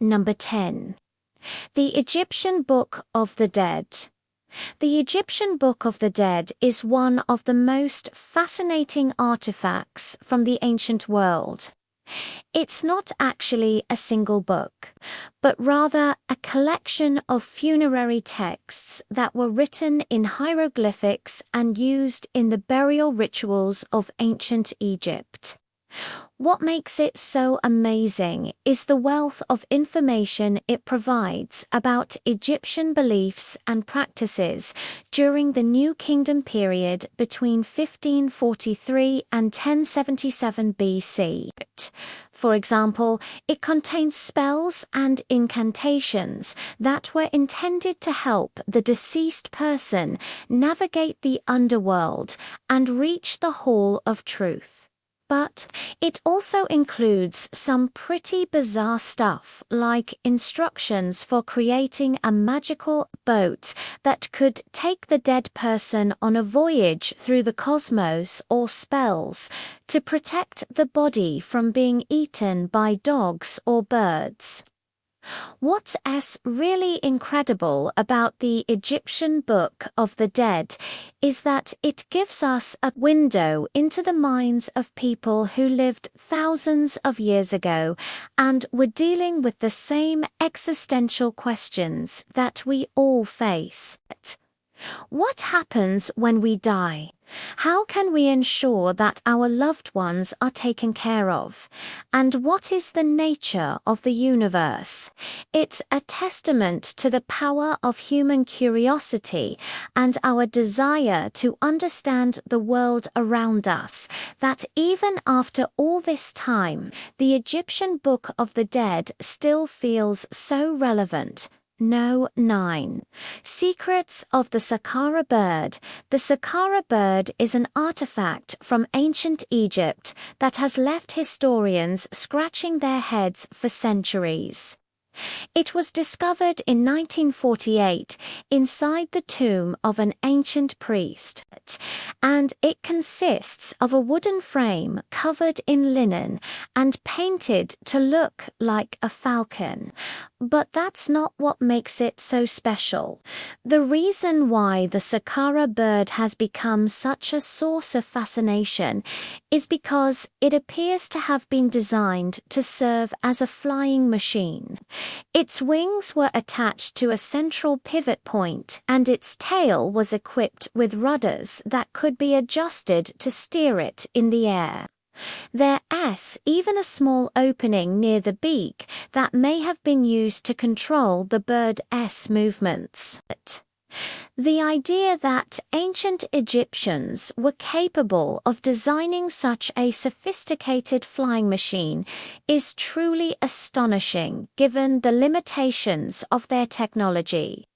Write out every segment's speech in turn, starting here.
Number 10. The Egyptian Book of the Dead. The Egyptian Book of the Dead is one of the most fascinating artifacts from the ancient world. It's not actually a single book, but rather a collection of funerary texts that were written in hieroglyphics and used in the burial rituals of ancient Egypt. What makes it so amazing is the wealth of information it provides about Egyptian beliefs and practices during the New Kingdom period between 1543 and 1077 BC. For example, it contains spells and incantations that were intended to help the deceased person navigate the underworld and reach the Hall of Truth. But it also includes some pretty bizarre stuff, like instructions for creating a magical boat that could take the dead person on a voyage through the cosmos, or spells to protect the body from being eaten by dogs or birds. What's really incredible about the Egyptian Book of the Dead is that it gives us a window into the minds of people who lived thousands of years ago and were dealing with the same existential questions that we all face. What happens when we die? How can we ensure that our loved ones are taken care of? And what is the nature of the universe? It's a testament to the power of human curiosity and our desire to understand the world around us that even after all this time, the Egyptian Book of the Dead still feels so relevant. No. 9. Secrets of the Saqqara bird. The Saqqara bird is an artifact from ancient Egypt that has left historians scratching their heads for centuries. It was discovered in 1948 inside the tomb of an ancient priest, and it consists of a wooden frame covered in linen and painted to look like a falcon. But that's not what makes it so special. The reason why the Saqqara bird has become such a source of fascination is because it appears to have been designed to serve as a flying machine. Its wings were attached to a central pivot point, and its tail was equipped with rudders that could be adjusted to steer it in the air. There's even a small opening near the beak that may have been used to control the bird's movements. The idea that ancient Egyptians were capable of designing such a sophisticated flying machine is truly astonishing given the limitations of their technology.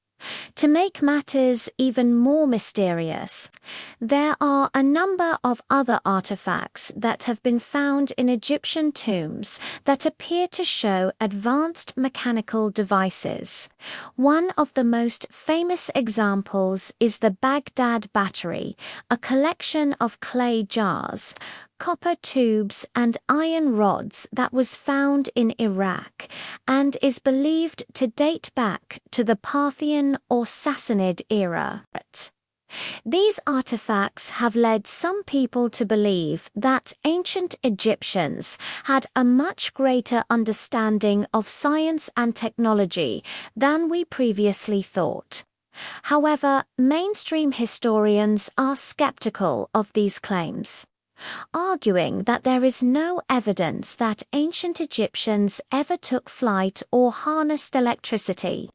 To make matters even more mysterious, there are a number of other artifacts that have been found in Egyptian tombs that appear to show advanced mechanical devices. One of the most famous examples is the Baghdad Battery, a collection of clay jars, copper tubes and iron rods that was found in Iraq and is believed to date back to the Parthian or Sassanid era. These artifacts have led some people to believe that ancient Egyptians had a much greater understanding of science and technology than we previously thought. However, mainstream historians are skeptical of these claims, arguing that there is no evidence that ancient Egyptians ever took flight or harnessed electricity.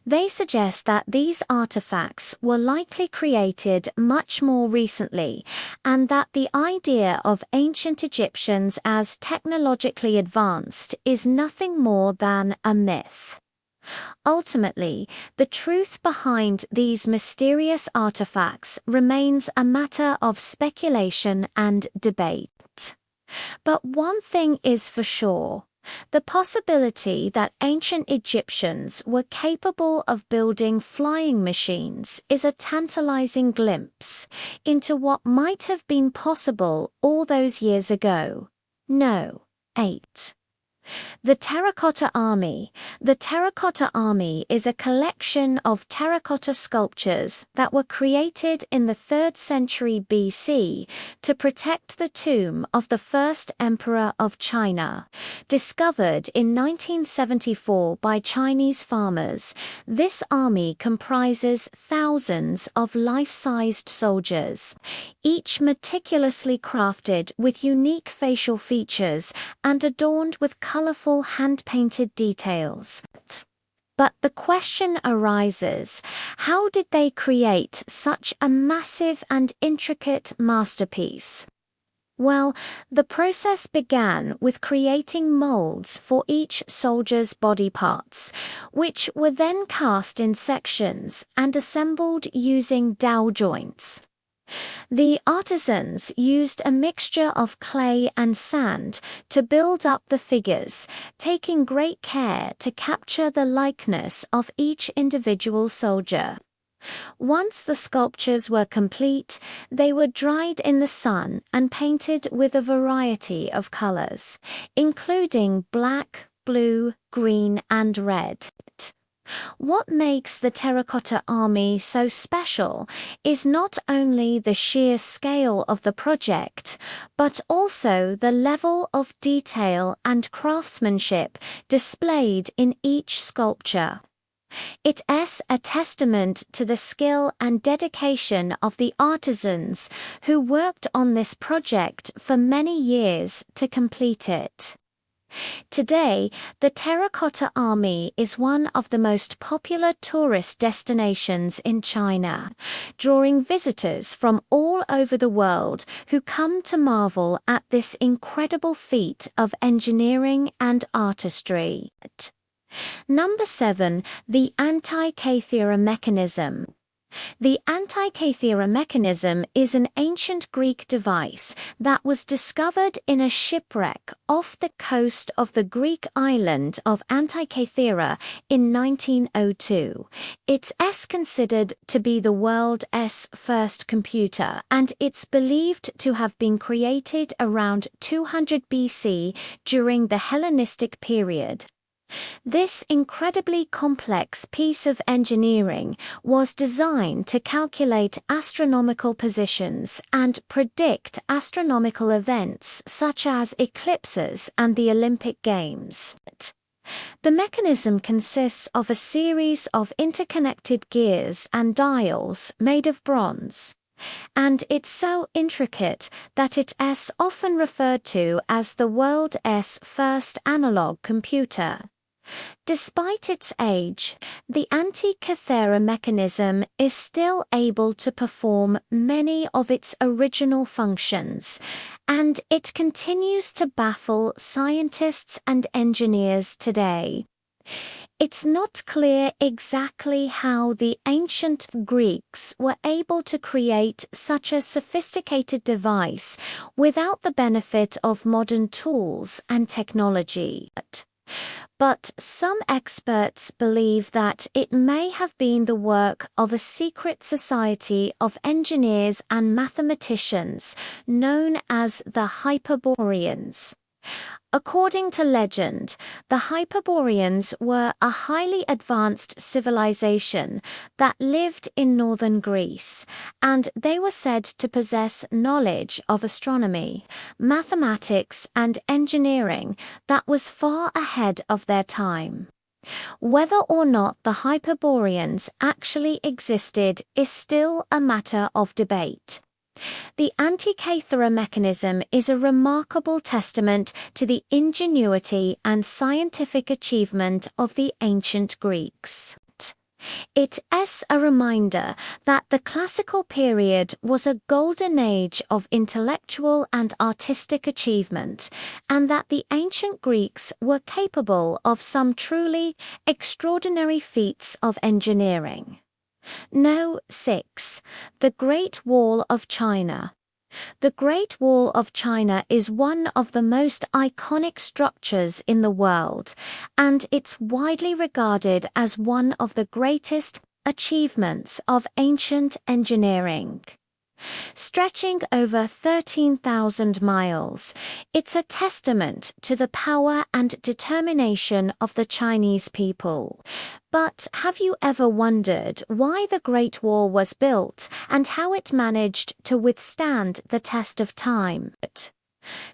They suggest that these artifacts were likely created much more recently, and that the idea of ancient Egyptians as technologically advanced is nothing more than a myth. Ultimately, the truth behind these mysterious artifacts remains a matter of speculation and debate. But one thing is for sure: the possibility that ancient Egyptians were capable of building flying machines is a tantalizing glimpse into what might have been possible all those years ago. No. 8. The Terracotta Army. The Terracotta Army is a collection of terracotta sculptures that were created in the 3rd century BC to protect the tomb of the first emperor of China. Discovered in 1974 by Chinese farmers, this army comprises thousands of life-sized soldiers, each meticulously crafted with unique facial features and adorned with colorful hand-painted details. But the question arises, how did they create such a massive and intricate masterpiece? Well, the process began with creating molds for each soldier's body parts, which were then cast in sections and assembled using dowel joints. The artisans used a mixture of clay and sand to build up the figures, taking great care to capture the likeness of each individual soldier. Once the sculptures were complete, they were dried in the sun and painted with a variety of colors, including black, blue, green, and red. What makes the Terracotta Army so special is not only the sheer scale of the project, but also the level of detail and craftsmanship displayed in each sculpture. It is a testament to the skill and dedication of the artisans who worked on this project for many years to complete it. Today, the Terracotta Army is one of the most popular tourist destinations in China, drawing visitors from all over the world who come to marvel at this incredible feat of engineering and artistry. Number 7. The Antikythera mechanism. The Antikythera mechanism is an ancient Greek device that was discovered in a shipwreck off the coast of the Greek island of Antikythera in 1902. It is considered to be the world's first computer, and it's believed to have been created around 200 BC during the Hellenistic period. This incredibly complex piece of engineering was designed to calculate astronomical positions and predict astronomical events such as eclipses and the Olympic Games. The mechanism consists of a series of interconnected gears and dials made of bronze, and it's so intricate that it is often referred to as the world's first analog computer. Despite its age, the Antikythera mechanism is still able to perform many of its original functions, and it continues to baffle scientists and engineers today. It's not clear exactly how the ancient Greeks were able to create such a sophisticated device without the benefit of modern tools and technology. But some experts believe that it may have been the work of a secret society of engineers and mathematicians known as the Hyperboreans. According to legend, the Hyperboreans were a highly advanced civilization that lived in northern Greece, and they were said to possess knowledge of astronomy, mathematics, and engineering that was far ahead of their time. Whether or not the Hyperboreans actually existed is still a matter of debate. The Antikythera mechanism is a remarkable testament to the ingenuity and scientific achievement of the ancient Greeks. It is a reminder that the classical period was a golden age of intellectual and artistic achievement, and that the ancient Greeks were capable of some truly extraordinary feats of engineering. No. 6. The Great Wall of China. The Great Wall of China is one of the most iconic structures in the world, and it's widely regarded as one of the greatest achievements of ancient engineering. Stretching over 13,000 miles, it's a testament to the power and determination of the Chinese people. But have you ever wondered why the Great Wall was built and how it managed to withstand the test of time?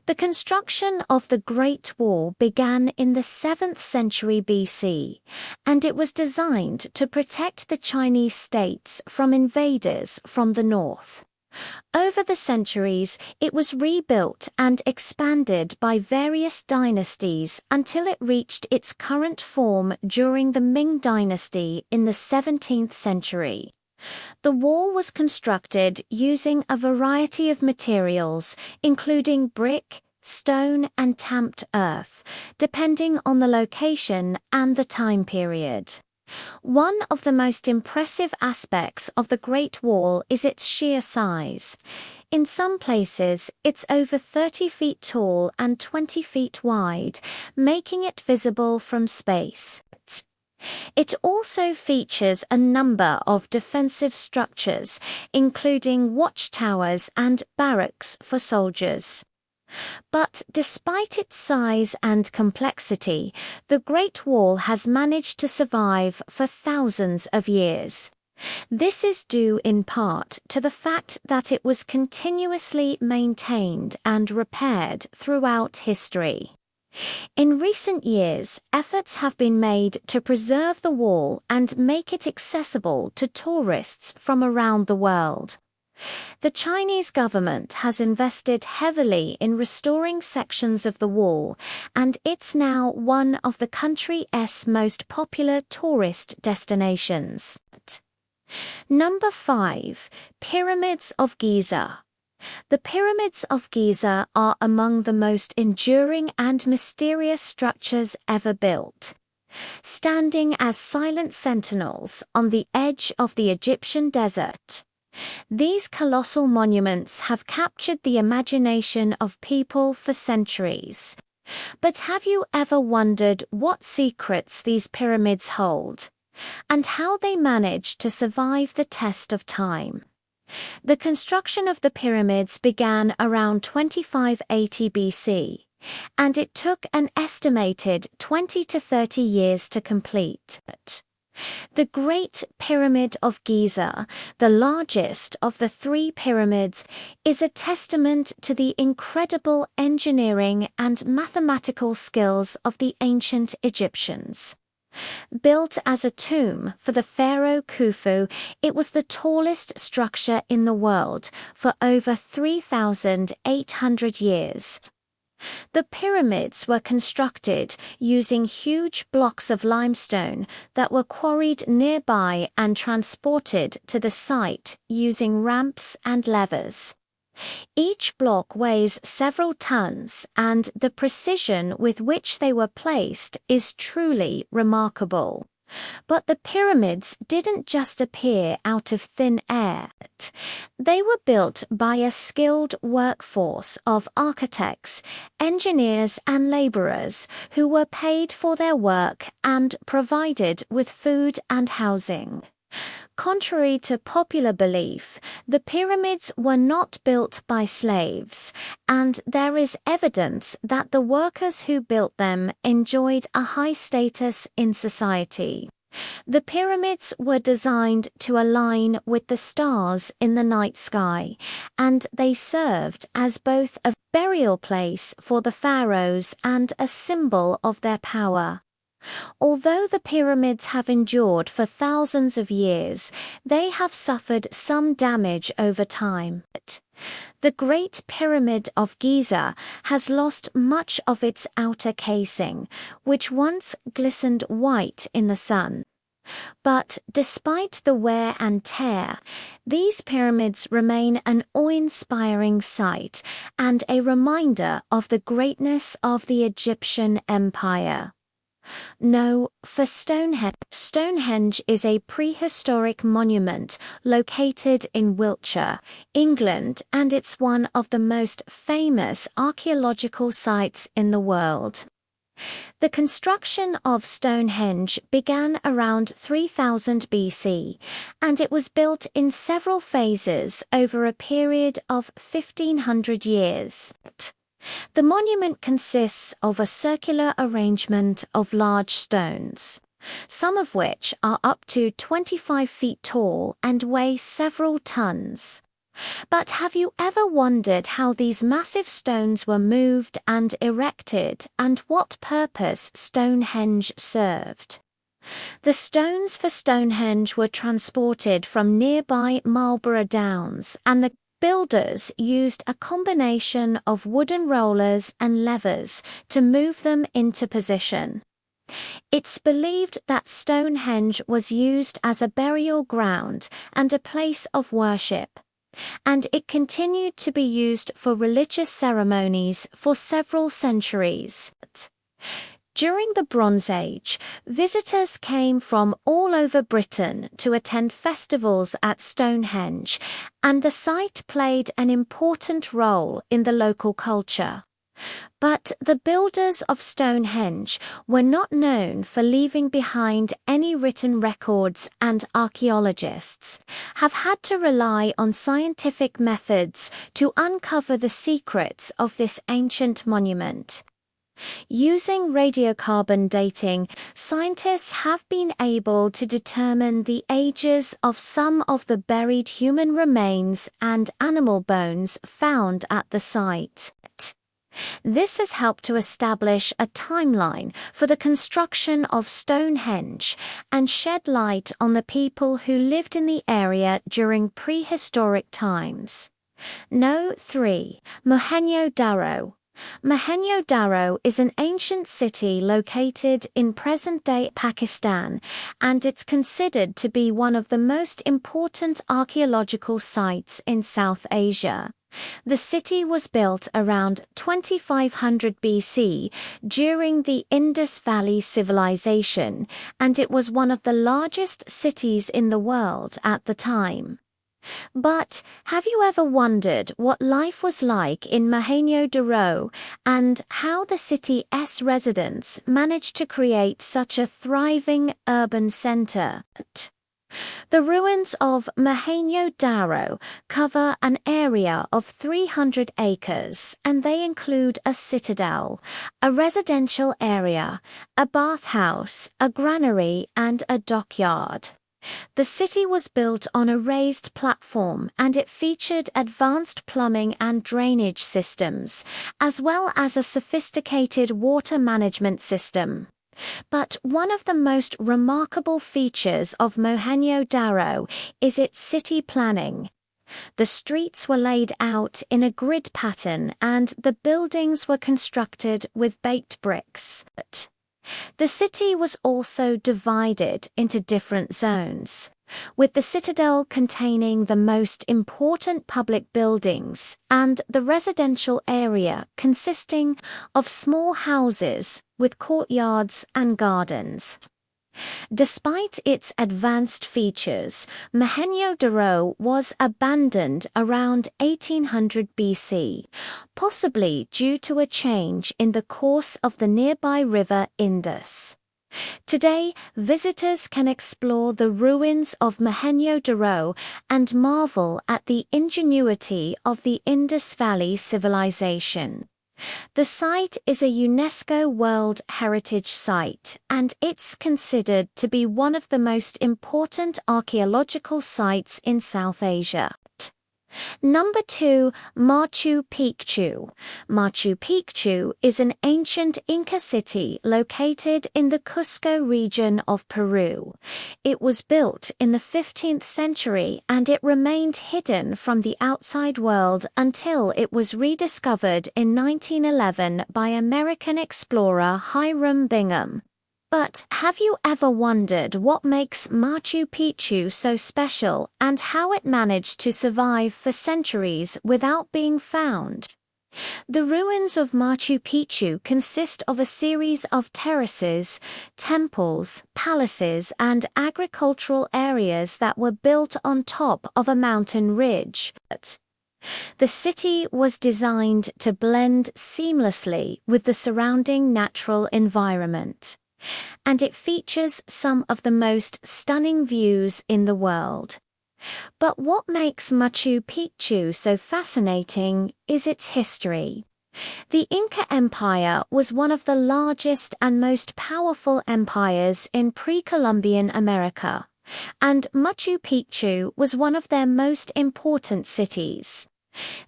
The construction of the Great Wall began in the 7th century BC, and it was designed to protect the Chinese states from invaders from the north. Over the centuries, it was rebuilt and expanded by various dynasties until it reached its current form during the Ming Dynasty in the 17th century. The wall was constructed using a variety of materials, including brick, stone, and tamped earth, depending on the location and the time period. One of the most impressive aspects of the Great Wall is its sheer size. In some places, it's over 30 feet tall and 20 feet wide, making it visible from space. It also features a number of defensive structures, including watchtowers and barracks for soldiers. But despite its size and complexity, the Great Wall has managed to survive for thousands of years. This is due in part to the fact that it was continuously maintained and repaired throughout history. In recent years, efforts have been made to preserve the wall and make it accessible to tourists from around the world. The Chinese government has invested heavily in restoring sections of the wall, and it's now one of the country's most popular tourist destinations. Number 5. Pyramids of Giza. The Pyramids of Giza are among the most enduring and mysterious structures ever built. Standing as silent sentinels on the edge of the Egyptian desert, these colossal monuments have captured the imagination of people for centuries. But have you ever wondered what secrets these pyramids hold, and how they managed to survive the test of time? The construction of the pyramids began around 2580 BC, and it took an estimated 20 to 30 years to complete. The Great Pyramid of Giza, the largest of the 3 pyramids, is a testament to the incredible engineering and mathematical skills of the ancient Egyptians. Built as a tomb for the pharaoh Khufu, it was the tallest structure in the world for over 3,800 years. The pyramids were constructed using huge blocks of limestone that were quarried nearby and transported to the site using ramps and levers. Each block weighs several tons, and the precision with which they were placed is truly remarkable. But the pyramids didn't just appear out of thin air. They were built by a skilled workforce of architects, engineers, and laborers who were paid for their work and provided with food and housing. Contrary to popular belief, the pyramids were not built by slaves, and there is evidence that the workers who built them enjoyed a high status in society. The pyramids were designed to align with the stars in the night sky, and they served as both a burial place for the pharaohs and a symbol of their power. Although the pyramids have endured for thousands of years, they have suffered some damage over time. The Great Pyramid of Giza has lost much of its outer casing, which once glistened white in the sun. But despite the wear and tear, these pyramids remain an awe-inspiring sight and a reminder of the greatness of the Egyptian Empire. No, for Stonehenge. Stonehenge is a prehistoric monument located in Wiltshire, England, and it's one of the most famous archaeological sites in the world. The construction of Stonehenge began around 3000 BC, and it was built in several phases over a period of 1500 years. The monument consists of a circular arrangement of large stones, some of which are up to 25 feet tall and weigh several tons. But have you ever wondered how these massive stones were moved and erected, and what purpose Stonehenge served? The stones for Stonehenge were transported from nearby Marlborough Downs, and the builders used a combination of wooden rollers and levers to move them into position. It's believed that Stonehenge was used as a burial ground and a place of worship, and it continued to be used for religious ceremonies for several centuries. During the Bronze Age, visitors came from all over Britain to attend festivals at Stonehenge, and the site played an important role in the local culture. But the builders of Stonehenge were not known for leaving behind any written records, and archaeologists have had to rely on scientific methods to uncover the secrets of this ancient monument. Using radiocarbon dating, scientists have been able to determine the ages of some of the buried human remains and animal bones found at the site. This has helped to establish a timeline for the construction of Stonehenge and shed light on the people who lived in the area during prehistoric times. No. 3. Mohenjo-Daro. Mohenjo-Daro is an ancient city located in present-day Pakistan, and it's considered to be one of the most important archaeological sites in South Asia. The city was built around 2500 BC during the Indus Valley Civilization, and it was one of the largest cities in the world at the time. But have you ever wondered what life was like in Mohenjo-Daro and how the city's residents managed to create such a thriving urban center? The ruins of Mohenjo-Daro cover an area of 300 acres, and they include a citadel, a residential area, a bathhouse, a granary, and a dockyard. The city was built on a raised platform, and it featured advanced plumbing and drainage systems, as well as a sophisticated water management system. But one of the most remarkable features of Mohenjo-Daro is its city planning. The streets were laid out in a grid pattern, and the buildings were constructed with baked bricks. The city was also divided into different zones, with the citadel containing the most important public buildings and the residential area consisting of small houses with courtyards and gardens. Despite its advanced features, Mohenjo-Daro was abandoned around 1800 BC, possibly due to a change in the course of the nearby river Indus. Today, visitors can explore the ruins of Mohenjo-Daro and marvel at the ingenuity of the Indus Valley Civilization. The site is a UNESCO World Heritage Site, and it's considered to be one of the most important archaeological sites in South Asia. Number 2. Machu Picchu. Machu Picchu is an ancient Inca city located in the Cusco region of Peru. It was built in the 15th century, and it remained hidden from the outside world until it was rediscovered in 1911 by American explorer Hiram Bingham. But have you ever wondered what makes Machu Picchu so special and how it managed to survive for centuries without being found? The ruins of Machu Picchu consist of a series of terraces, temples, palaces, and agricultural areas that were built on top of a mountain ridge. The city was designed to blend seamlessly with the surrounding natural environment, and it features some of the most stunning views in the world. But what makes Machu Picchu so fascinating is its history. The Inca Empire was one of the largest and most powerful empires in pre-Columbian America, and Machu Picchu was one of their most important cities.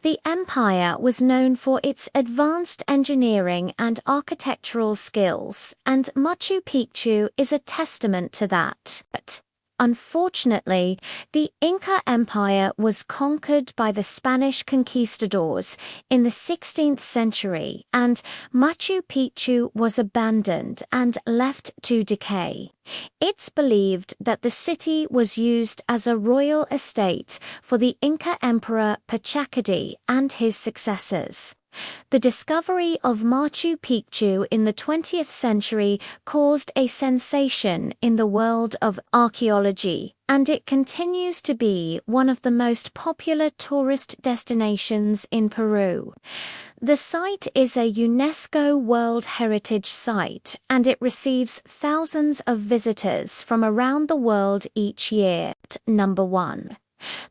The empire was known for its advanced engineering and architectural skills, and Machu Picchu is a testament to that. But unfortunately, the Inca Empire was conquered by the Spanish conquistadors in the 16th century, and Machu Picchu was abandoned and left to decay. It's believed that the city was used as a royal estate for the Inca Emperor Pachacadi and his successors. The discovery of Machu Picchu in the 20th century caused a sensation in the world of archaeology, and it continues to be one of the most popular tourist destinations in Peru. The site is a UNESCO World Heritage Site, and it receives thousands of visitors from around the world each year. Number 1.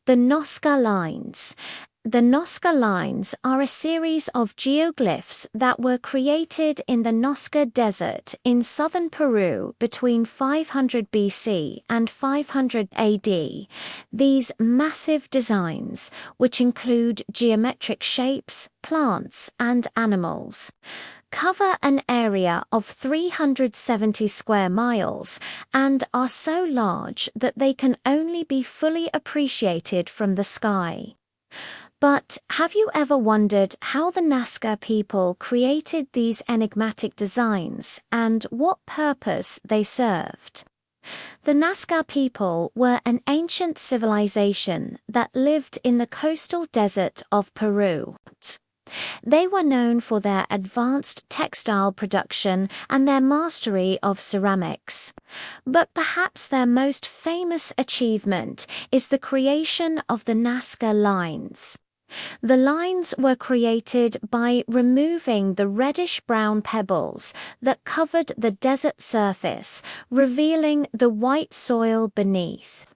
The Nazca Lines. The Nazca Lines are a series of geoglyphs that were created in the Nazca Desert in southern Peru between 500 BC and 500 AD. These massive designs, which include geometric shapes, plants, and animals, cover an area of 370 square miles and are so large that they can only be fully appreciated from the sky. But have you ever wondered how the Nazca people created these enigmatic designs and what purpose they served? The Nazca people were an ancient civilization that lived in the coastal desert of Peru. They were known for their advanced textile production and their mastery of ceramics. But perhaps their most famous achievement is the creation of the Nazca Lines. The lines were created by removing the reddish-brown pebbles that covered the desert surface, revealing the white soil beneath.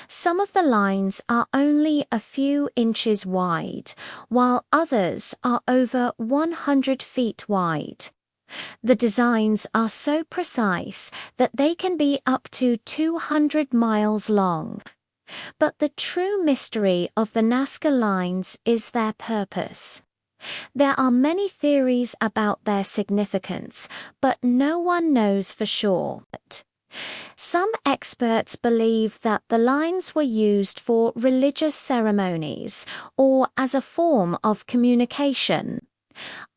Some of the lines are only a few inches wide, while others are over 100 feet wide. The designs are so precise that they can be up to 200 miles long. But the true mystery of the Nazca Lines is their purpose. There are many theories about their significance, but no one knows for sure. Some experts believe that the lines were used for religious ceremonies or as a form of communication.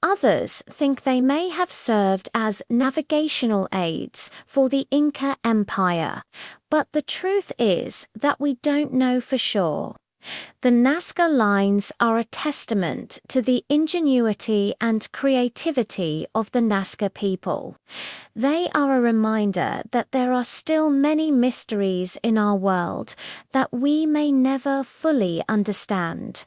Others think they may have served as navigational aids for the Inca Empire, but the truth is that we don't know for sure. The Nazca Lines are a testament to the ingenuity and creativity of the Nazca people. They are a reminder that there are still many mysteries in our world that we may never fully understand.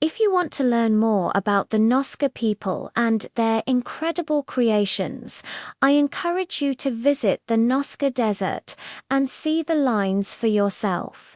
If you want to learn more about the Nazca people and their incredible creations, I encourage you to visit the Nazca Desert and see the lines for yourself.